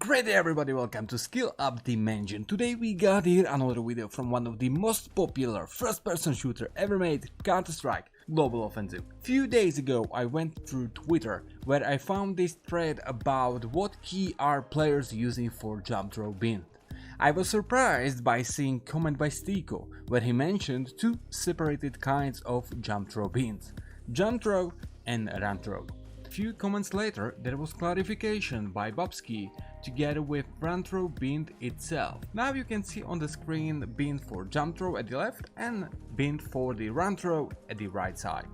Great day everybody, welcome to Skill Up Dimension. Today we got here another video from one of the most popular first-person shooter ever made, Counter-Strike Global Offensive. Few days ago I went through Twitter where I found this thread about what key are players using for Jumpthrow Bind. I was surprised by seeing comment by Stiko where he mentioned two separated kinds of Jumpthrow Binds, Jumpthrow and runthrow. Few comments later, there was clarification by Babski together with runthrow bind itself. Now you can see on the screen bind for Jumpthrow at the left and bind for the runthrow at the right side.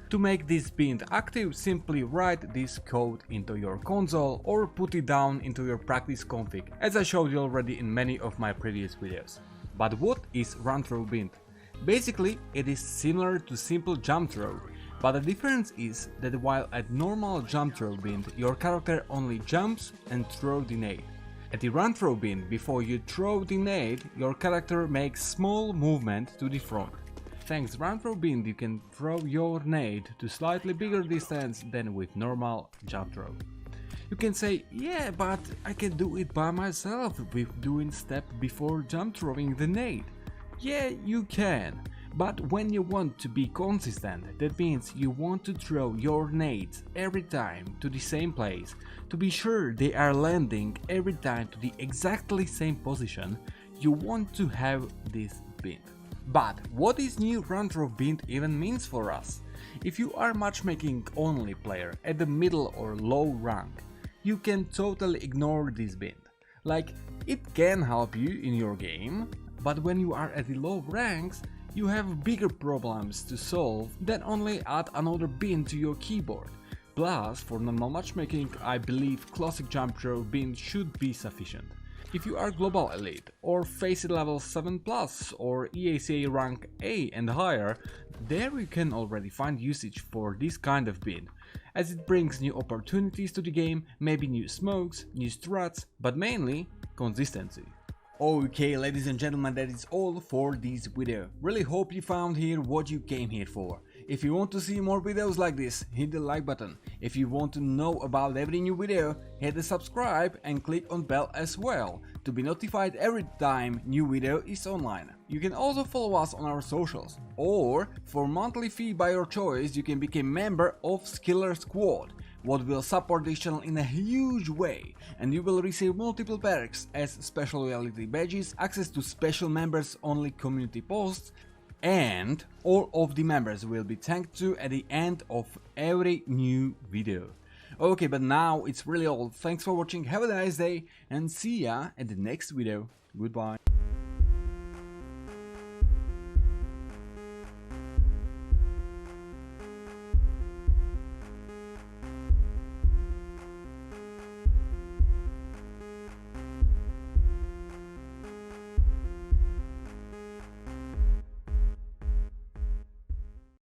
To make this bind active, simply write this code into your console or put it down into your practice config, as I showed you already in many of my previous videos. But what is runthrow bind? Basically, it is similar to simple Jumpthrow. But the difference is that while at normal Jumpthrow bind your character only jumps and throws the nade. At the runthrow bind, before you throw the nade, your character makes small movement to the front. Thanks runthrow bind you can throw your nade to slightly bigger distance than with normal Jumpthrow. You can say, yeah, but I can do it by myself with doing step before jump throwing the nade. Yeah, you can. But when you want to be consistent, that means you want to throw your nades every time to the same place, to be sure they are landing every time to the exactly same position, you want to have this bind. But what this new runthrow bind even means for us? If you are matchmaking only player at the middle or low rank, you can totally ignore this bind. Like, it can help you in your game, but when you are at the low ranks, you have bigger problems to solve than only add another bind to your keyboard. Plus, for normal matchmaking, I believe classic Jumpthrow bind should be sufficient. If you are global elite, or FACEIT level 7+, or EACA rank A and higher, there you can already find usage for this kind of bind, as it brings new opportunities to the game, maybe new smokes, new strats, but mainly consistency. Okay, ladies and gentlemen, that is all for this video. Really hope you found here what you came here for. If you want to see more videos like this, hit the like button. If you want to know about every new video, hit the subscribe and click on bell as well to be notified every time new video is online. You can also follow us on our socials, or for monthly fee by your choice you can become member of Skiller Squad, what will support this channel in a huge way, and you will receive multiple perks as special loyalty badges, access to special members only community posts, and all of the members will be thanked to at the end of every new video. Okay, but now it's really all. Thanks for watching, have a nice day, and see ya at the next video. Goodbye.